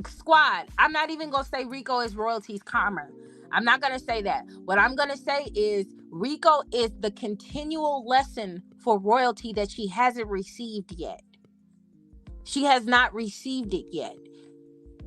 squad, I'm not even gonna say Rico is royalty's karma. I'm not gonna say that. What I'm gonna say is Rico is the continual lesson for royalty that she hasn't received yet. She has not received it yet.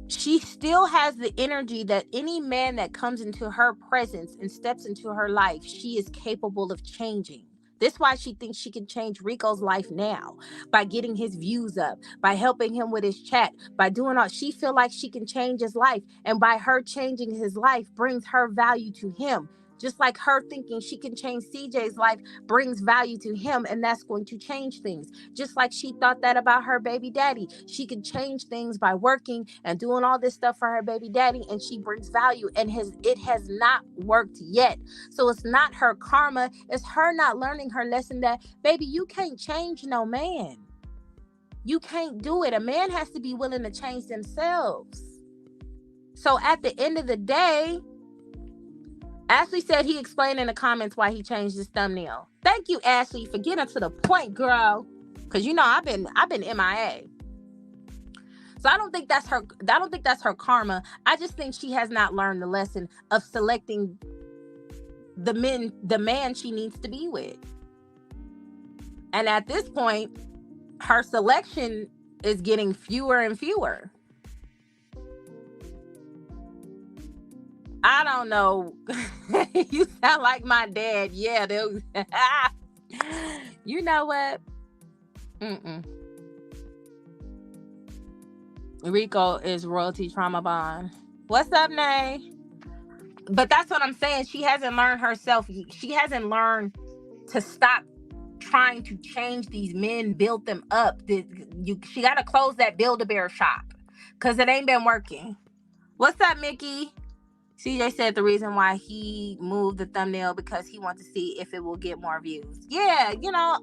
She still has the energy that any man that comes into her presence and steps into her life, she is capable of changing. That's why she thinks she can change Rico's life now by getting his views up, by helping him with his chat, by doing all. She feel like she can change his life, and by her changing his life brings her value to him. Just like her thinking she can change CJ's life brings value to him, and that's going to change things. Just like she thought that about her baby daddy. She could change things by working and doing all this stuff for her baby daddy, and she brings value, and it has not worked yet. So it's not her karma, it's her not learning her lesson that, baby, you can't change no man. You can't do it. A man has to be willing to change themselves. So at the end of the day, Ashley said he explained in the comments why he changed his thumbnail. Thank you, Ashley, for getting to the point, girl. Because you know I've been MIA. So I don't think that's her karma. I just think she has not learned the lesson of selecting the man she needs to be with. And at this point, her selection is getting fewer and fewer. I don't know. You sound like my dad. Yeah, dude. You know what? Rico is royalty trauma bond. What's up, Nay? But that's what I'm saying. She hasn't learned herself. She hasn't learned to stop trying to change these men, build them up. She got to close that Build-A-Bear shop because it ain't been working. What's up, Mickey? CJ said the reason why he moved the thumbnail because he wants to see if it will get more views. Yeah, you know,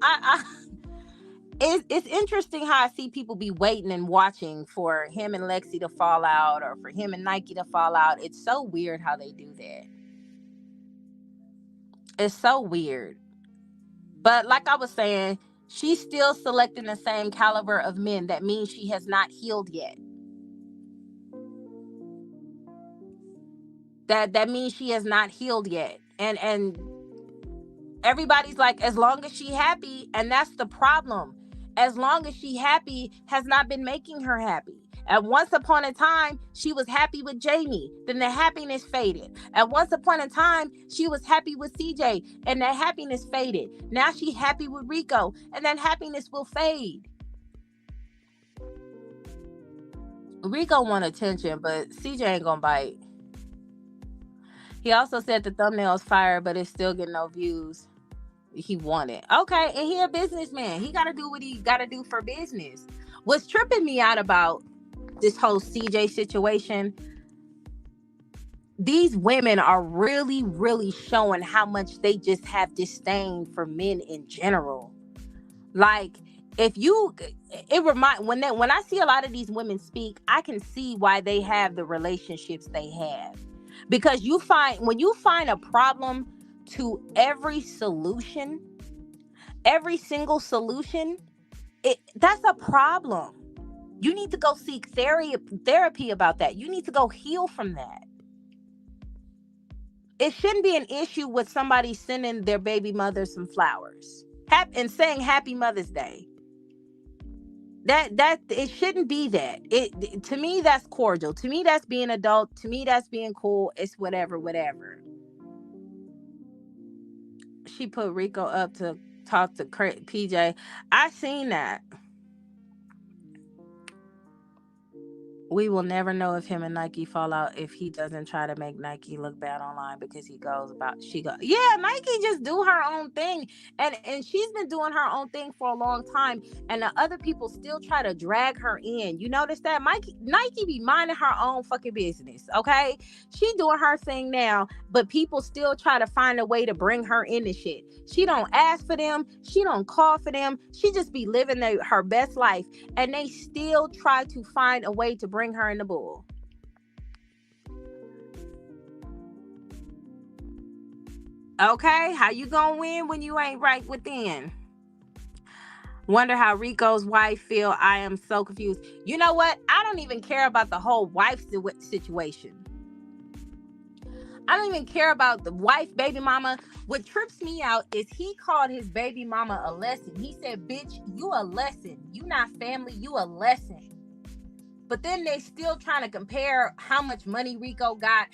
it's interesting how I see people be waiting and watching for him and Lexi to fall out or for him and Nike to fall out. It's so weird how they do that. It's so weird. But like I was saying, she's still selecting the same caliber of men. That means she has not healed yet. That means she has not healed yet. And everybody's like, as long as she happy, and that's the problem. As long as she happy has not been making her happy. At once upon a time, she was happy with Jamie. Then the happiness faded. At once upon a time, she was happy with CJ. And that happiness faded. Now she's happy with Rico. And that happiness will fade. Rico want attention, but CJ ain't gonna bite. He also said the thumbnail's fire, but it's still getting no views. He wanted. Okay, and he a businessman. He got to do what he got to do for business. What's tripping me out about this whole CJ situation, these women are really, really showing how much they just have disdain for men in general. Like, if you, when I see a lot of these women speak, I can see why they have the relationships they have. Because when you find a problem to every solution, every single solution, that's a problem. You need to go seek therapy about that. You need to go heal from that. It shouldn't be an issue with somebody sending their baby mother some flowers and saying Happy Mother's Day. That it shouldn't be that. To me, that's cordial. To me, that's being adult. To me, that's being cool. It's whatever. She put Rico up to talk to PJ. I seen that. We will never know if him and Nike fall out if he doesn't try to make Nike look bad online because yeah, Nike just do her own thing. And she's been doing her own thing for a long time. And the other people still try to drag her in. You notice that? Nike be minding her own fucking business, okay? She doing her thing now, but people still try to find a way to bring her into shit. She don't ask for them. She don't call for them. She just be living her best life. And they still try to find a way to bring her in the bull. Okay, how you gonna win when you ain't right within? Wonder how Rico's wife feel. I am so confused. You know what? I don't even care about the whole wife situation. I don't even care about the wife, baby mama. What trips me out is he called his baby mama a lesson. He said, bitch, you a lesson. You not family, you a lesson. But then they still trying to compare how much money Rico got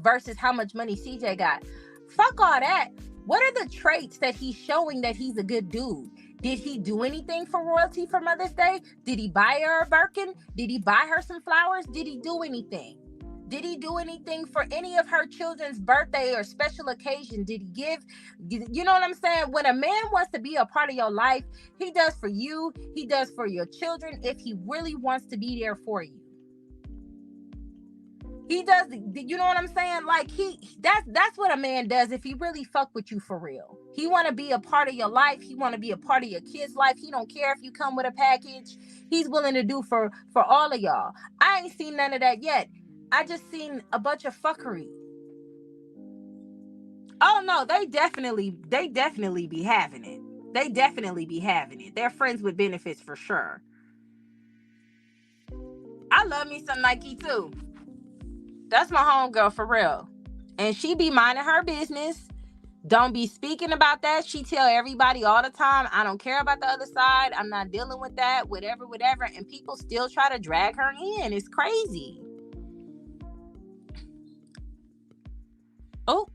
versus how much money CJ got. Fuck all that. What are the traits that he's showing that he's a good dude? Did he do anything for royalty for Mother's Day? Did he buy her a Birkin? Did he buy her some flowers? Did he do anything? Did he do anything for any of her children's birthday or special occasion? Did he give, you know what I'm saying? When a man wants to be a part of your life, he does for you, he does for your children if he really wants to be there for you. He does, you know what I'm saying? Like that's what a man does if he really fuck with you for real. He want to be a part of your life. He want to be a part of your kids' life. He don't care if you come with a package. He's willing to do for all of y'all. I ain't seen none of that yet. I just seen a bunch of fuckery. Oh no, they definitely be having it. They definitely be having it. They're friends with benefits for sure. I love me some Nike too. That's my homegirl for real. And she be minding her business. Don't be speaking about that. She tell everybody all the time, I don't care about the other side. I'm not dealing with that, whatever. And people still try to drag her in. It's crazy. Oh.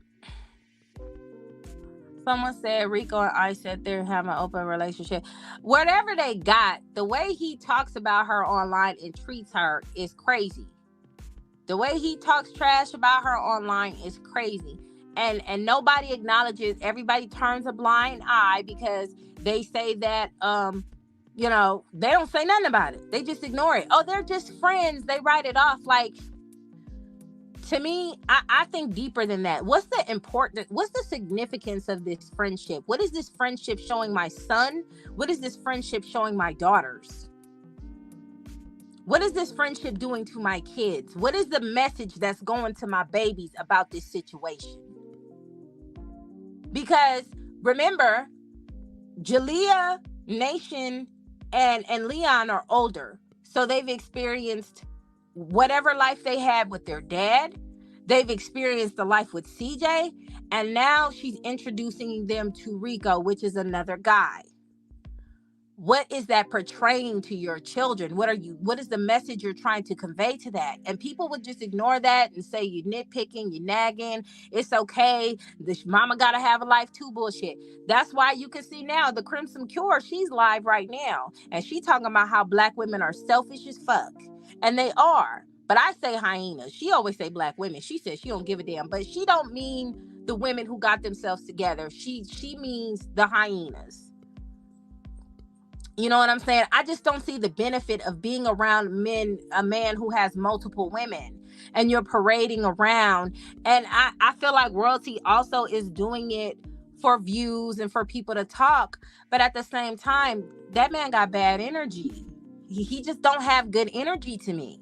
Someone said Rico and I said they're having an open relationship. Whatever they got, the way he talks about her online and treats her is crazy. The way he talks trash about her online is crazy. And nobody acknowledges, everybody turns a blind eye because they say that, they don't say nothing about it. They just ignore it. Oh, they're just friends. They write it off. Like, to me, I think deeper than that. What's the significance of this friendship? What is this friendship showing my son? What is this friendship showing my daughters? What is this friendship doing to my kids? What is the message that's going to my babies about this situation? Because remember, Jalea, Nation, and Leon are older. So they've experienced whatever life they had with their dad. They've experienced the life with CJ. And now she's introducing them to Rico, which is another guy. What is that portraying to your children? What is the message you're trying to convey to that? And people would just ignore that and say you're nitpicking, you're nagging, it's okay, this mama gotta have a life too bullshit. That's why you can see now the Crimson Cure, she's live right now. And she talking about how black women are selfish as fuck. And they are. But I say hyenas. She always say black women. She says she don't give a damn. But she don't mean the women who got themselves together. She means the hyenas. You know what I'm saying? I just don't see the benefit of being around a man who has multiple women and you're parading around. And I feel like royalty also is doing it for views and for people to talk. But at the same time, that man got bad energy. He just don't have good energy to me.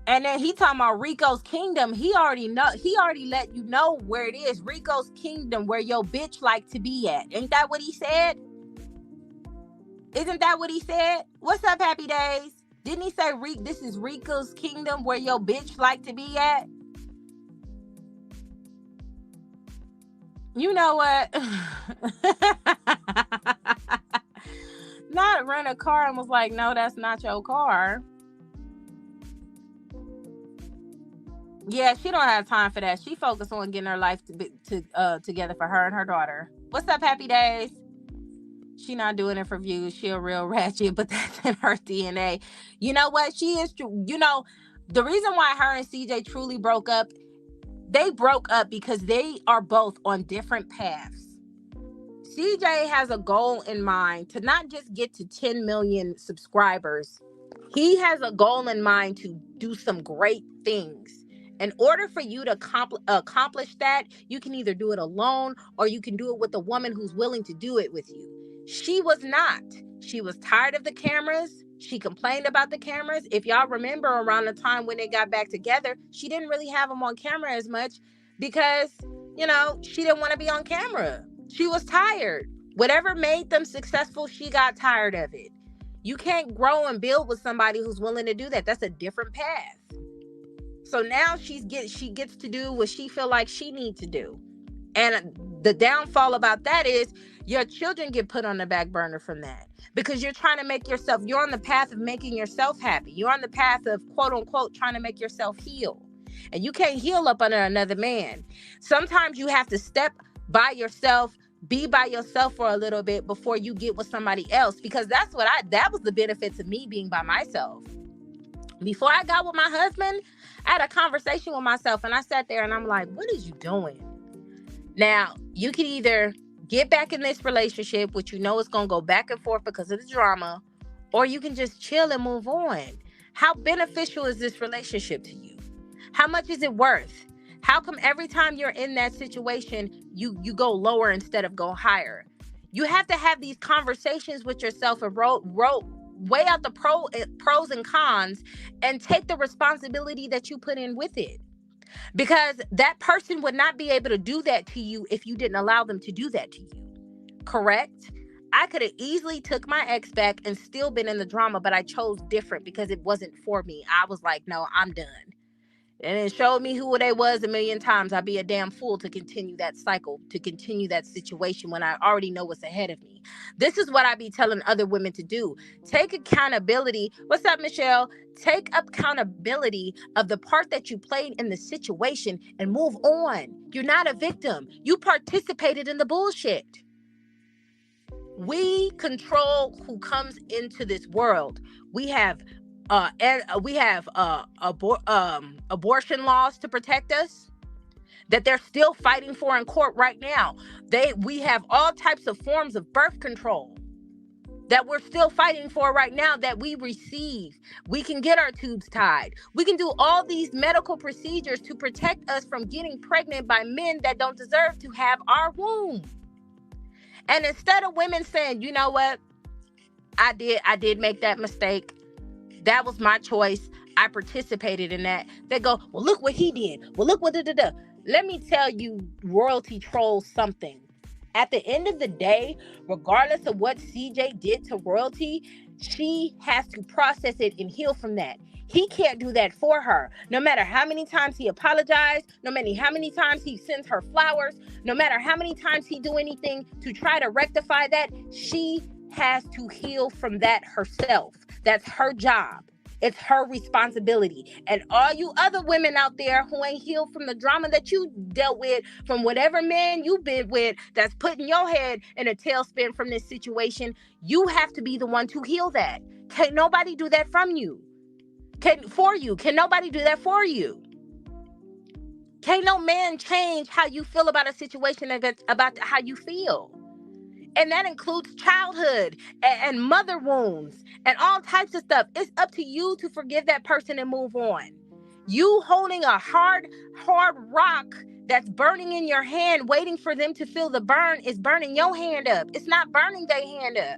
And then he talking about Rico's Kingdom. He already let you know where it is. Rico's Kingdom, where your bitch like to be at. Ain't that what he said? Isn't that what he said? What's up, Happy Days? Didn't he say this is Rico's Kingdom, where your bitch like to be at? You know what? Not rent a car and was like, no, that's not your car. Yeah, she don't have time for that. She focused on getting her life together for her and her daughter. What's up, Happy Days? She not doing it for views. She a real ratchet, but that's in her DNA. You know what? She is true. You know, the reason why her and CJ truly broke up, they broke up because they are both on different paths. CJ has a goal in mind to not just get to 10 million subscribers. He has a goal in mind to do some great things. In order for you to accomplish that, you can either do it alone or you can do it with a woman who's willing to do it with you. She was not. She was tired of the cameras. She complained about the cameras. If y'all remember, around the time when they got back together, she didn't really have them on camera as much because, she didn't want to be on camera. She was tired. Whatever made them successful, she got tired of it. You can't grow and build with somebody who's willing to do that. That's a different path. So now she gets to do what she feel like she needs to do. And the downfall about that is your children get put on the back burner from that, because you're trying to make yourself, you're on the path of making yourself happy. You're on the path of, quote unquote, trying to make yourself heal. And you can't heal up under another man. Sometimes you have to step by yourself, be by yourself for a little bit before you get with somebody else, because that was the benefits of me being by myself. Before I got with my husband, I had a conversation with myself, and I sat there and I'm like, what is you doing? Now, you can either get back in this relationship, which you know is going to go back and forth because of the drama, or you can just chill and move on. How beneficial is this relationship to you? How much is it worth? How come every time you're in that situation, you go lower instead of go higher? You have to have these conversations with yourself and weigh out the pros and cons and take the responsibility that you put in with it. Because that person would not be able to do that to you if you didn't allow them to do that to you. Correct? I could have easily took my ex back and still been in the drama, but I chose different because it wasn't for me. I was like, no, I'm done. And it showed me who they was a million times. I'd be a damn fool to continue that cycle, to continue that situation when I already know what's ahead of me. This is what I be telling other women to do. Take accountability. What's up, Michelle? Take accountability of the part that you played in the situation and move on. You're not a victim. You participated in the bullshit. We control who comes into this world. We have abortion laws to protect us that they're still fighting for in court right now. We have all types of forms of birth control that we're still fighting for right now that we receive. We can get our tubes tied. We can do all these medical procedures to protect us from getting pregnant by men that don't deserve to have our womb. And instead of women saying, you know what, I did make that mistake. That was my choice. I participated in that. They go, well, look what he did. Well, look what da-da-da. Let me tell you, royalty trolls, something. At the end of the day, regardless of what CJ did to royalty, she has to process it and heal from that. He can't do that for her. No matter how many times he apologized, no matter how many times he sends her flowers, no matter how many times he do anything to try to rectify that, she has to heal from that herself. That's her job. It's her responsibility. And all you other women out there who ain't healed from the drama that you dealt with, from whatever man you've been with that's putting your head in a tailspin from this situation, you have to be the one to heal that. Can't nobody do that from you. Can nobody do that for you? Can't no man change how you feel about a situation about how you feel. And that includes childhood and mother wounds and all types of stuff. It's up to you to forgive that person and move on. You holding a hard rock that's burning in your hand, waiting for them to feel the burn, is burning your hand up. It's not burning their hand up.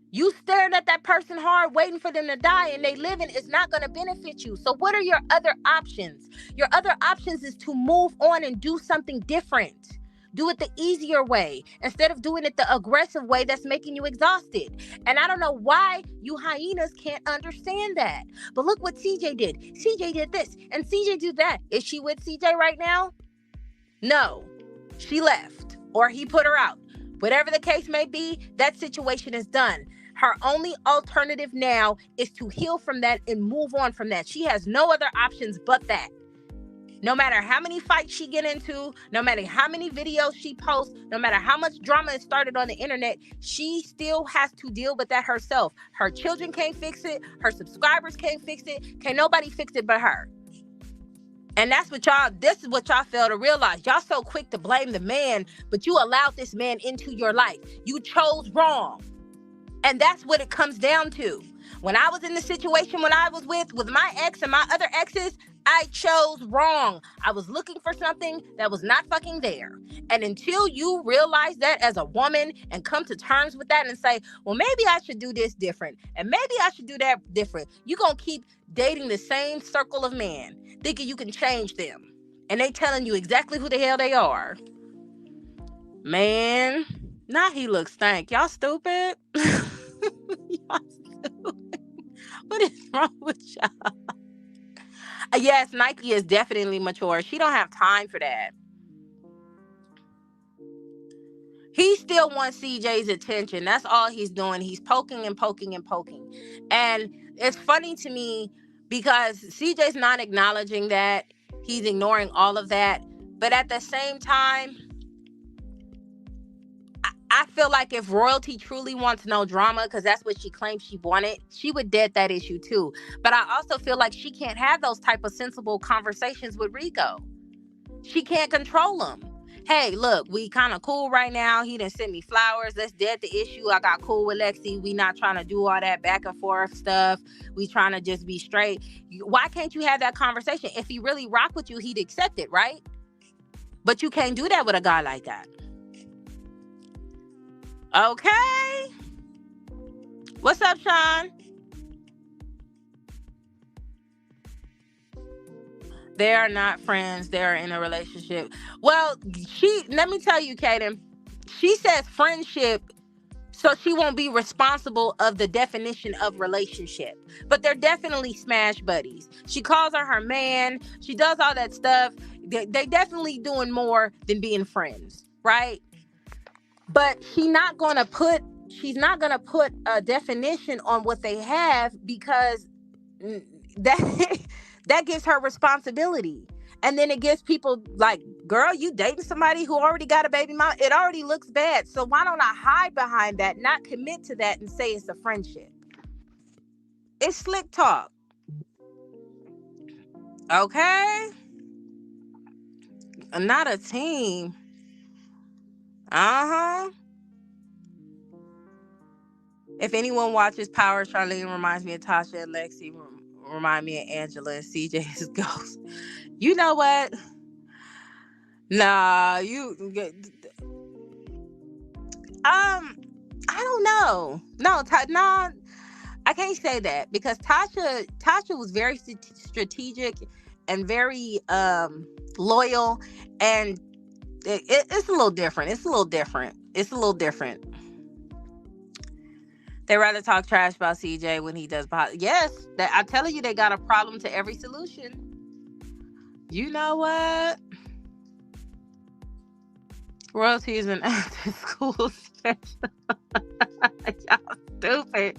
You staring at that person hard, waiting for them to die, and they living is not going to benefit you. So what are your other options? Your other options is to move on and do something different. Do it the easier way instead of doing it the aggressive way that's making you exhausted. And I don't know why you hyenas can't understand that. But look what CJ did. CJ did this and CJ did that. Is she with CJ right now? No, she left or he put her out. Whatever the case may be, that situation is done. Her only alternative now is to heal from that and move on from that. She has no other options but that. No matter how many fights she get into, no matter how many videos she posts, no matter how much drama is started on the internet, she still has to deal with that herself. Her children can't fix it. Her subscribers can't fix it. Can't nobody fix it but her. And this is what y'all fail to realize. Y'all so quick to blame the man, but you allowed this man into your life. You chose wrong. And that's what it comes down to. When I was in the situation when I was with my ex and my other exes, I chose wrong. I was looking for something that was not fucking there. And until you realize that as a woman and come to terms with that and say, well, maybe I should do this different and maybe I should do that different, you're going to keep dating the same circle of men thinking you can change them. And they telling you exactly who the hell they are. Man, now he looks stank. Y'all stupid. Y'all stupid. What is wrong with y'all? Yes, Nike is definitely mature. She don't have time for that. He still wants CJ's attention. That's all he's doing. He's poking and poking and poking. And it's funny to me because CJ's not acknowledging that. He's ignoring all of that. But at the same time, I feel like if royalty truly wants no drama, because that's what she claims she wanted, she would dead that issue too. But I also feel like she can't have those type of sensible conversations with Rico. She can't control him. Hey, look, we kind of cool right now. He done sent me flowers. Let's dead the issue. I got cool with Lexi. We not trying to do all that back and forth stuff. We trying to just be straight. Why can't you have that conversation? If he really rock with you, he'd accept it, right? But you can't do that with a guy like that. Okay. What's up, Sean? They are not friends. They are in a relationship. Well, let me tell you, Kaden, she says friendship so she won't be responsible of the definition of relationship. But they're definitely smash buddies. She calls her man. She does all that stuff. They definitely doing more than being friends, right? But she's not gonna put a definition on what they have, because that that gives her responsibility. And then it gives people like, girl, you dating somebody who already got a baby mom. It already looks bad. So why don't I hide behind that, not commit to that, and say it's a friendship? It's slick talk. Okay? Not a team. Uh-huh. If anyone watches Power, Charlene reminds me of Tasha, and Lexi remind me of Angela, and CJ's ghost. You know what? Nah, I don't know. No, I can't say that, because Tasha was very strategic and very loyal, and it's a little different. It's a little different. They rather talk trash about CJ when he does. Yes, I'm telling you, they got a problem to every solution. You know what? Royalty is an after school special. Y'all stupid.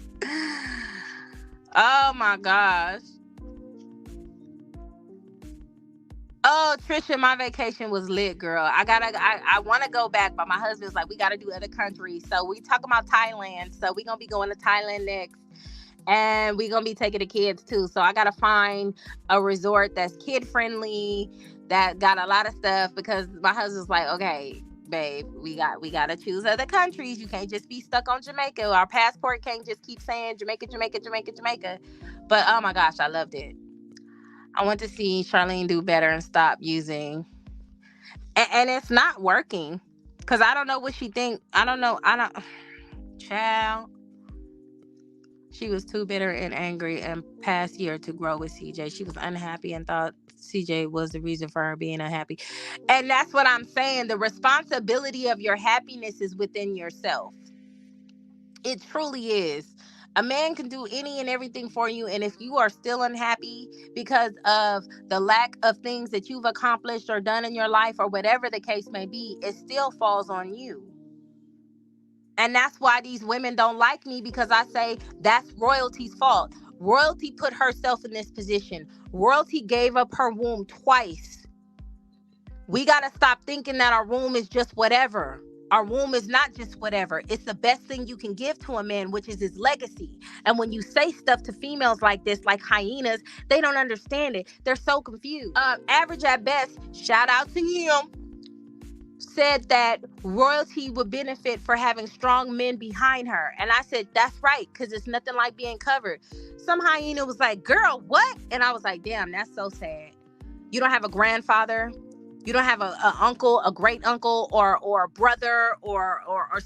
Oh my gosh. Oh, Trisha, my vacation was lit, girl. I want to go back, but my husband's like, we got to do other countries. So we talking about Thailand. So we going to be going to Thailand next. And we going to be taking the kids too. So I got to find a resort that's kid friendly, that got a lot of stuff, because my husband's like, okay, babe, we got to choose other countries. You can't just be stuck on Jamaica. Our passport can't just keep saying Jamaica. But oh my gosh, I loved it. I want to see Charlene do better and stop using. And it's not working, because I don't know what she think. I don't know. Child. She was too bitter and angry and past year to grow with CJ. She was unhappy and thought CJ was the reason for her being unhappy. And that's what I'm saying. The responsibility of your happiness is within yourself. It truly is. A man can do any and everything for you. And if you are still unhappy because of the lack of things that you've accomplished or done in your life, or whatever the case may be, it still falls on you. And that's why these women don't like me, because I say that's royalty's fault. Royalty put herself in this position. Royalty gave up her womb twice. We got to stop thinking that our womb is just whatever. Our womb is not just whatever. It's the best thing you can give to a man, which is his legacy. And when you say stuff to females like this, like hyenas, they don't understand it. They're so confused. Average at best, shout out to him, said that royalty would benefit for having strong men behind her. And I said, that's right, because it's nothing like being covered. Some hyena was like, girl, what? And I was like, damn, that's so sad. You don't have a grandfather. You don't have a uncle, a great uncle, or a brother, or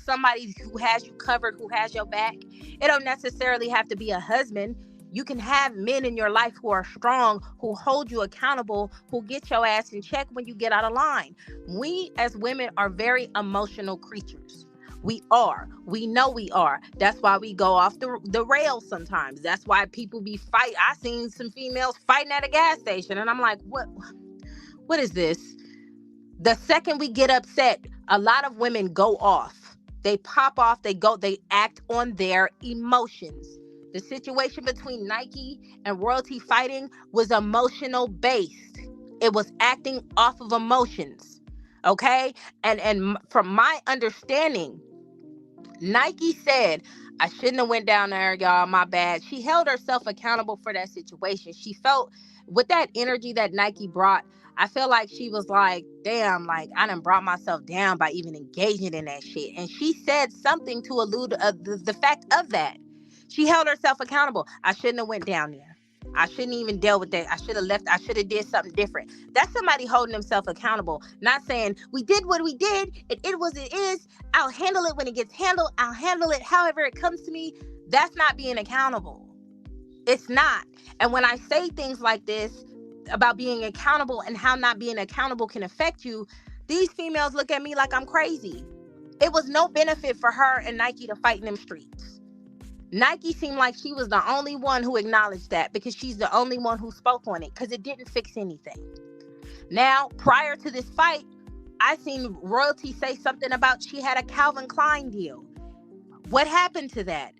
somebody who has you covered, who has your back. It don't necessarily have to be a husband. You can have men in your life who are strong, who hold you accountable, who get your ass in check when you get out of line. We as women are very emotional creatures. We are. We know we are. That's why we go off the rails sometimes. That's why people be fight. I seen some females fighting at a gas station, and I'm like, what is this? The second we get upset, a lot of women go off. They pop off, they act on their emotions. The situation between Nike and Royalty fighting was emotional based. It was acting off of emotions. Okay? And from my understanding, Nike said, I shouldn't have went down there, y'all. My bad. She held herself accountable for that situation. She felt with that energy that Nike brought, I feel like she was like, damn, like I done brought myself down by even engaging in that shit. And she said something to allude the fact of that. She held herself accountable. I shouldn't have went down there. I shouldn't even deal with that. I should have left. I should have did something different. That's somebody holding themselves accountable, not saying we did what we did. It was it is. I'll handle it when it gets handled. I'll handle it however it comes to me. That's not being accountable. It's not. And when I say things like this about being accountable and how not being accountable can affect you, these females look at me like I'm crazy. It was no benefit for her and Nike to fight in them streets. Nike seemed like she was the only one who acknowledged that because she's the only one who spoke on it because it didn't fix anything. Now, prior to this fight, I seen Royalty say something about she had a Calvin Klein deal. What happened to that?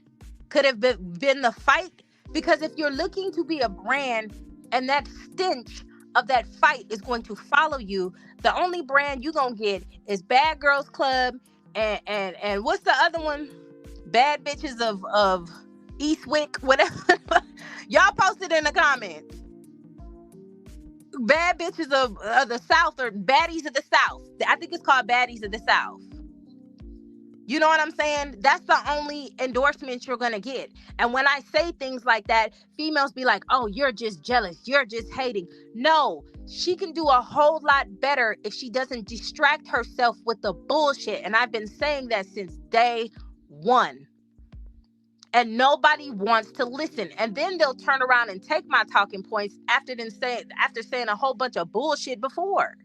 Could have been the fight? Because if you're looking to be a brand and that stench of that fight is going to follow you, the only brand you're going to get is Bad Girls Club and what's the other one? Bad Bitches of Eastwick, whatever. Y'all posted in the comments. Bad Bitches of the South or Baddies of the South. I think it's called Baddies of the South. You know what I'm saying? That's the only endorsement you're going to get. And when I say things like that, females be like, oh, you're just jealous. You're just hating. No, she can do a whole lot better if she doesn't distract herself with the bullshit. And I've been saying that since day one. And nobody wants to listen. And then they'll turn around and take my talking points after saying a whole bunch of bullshit before.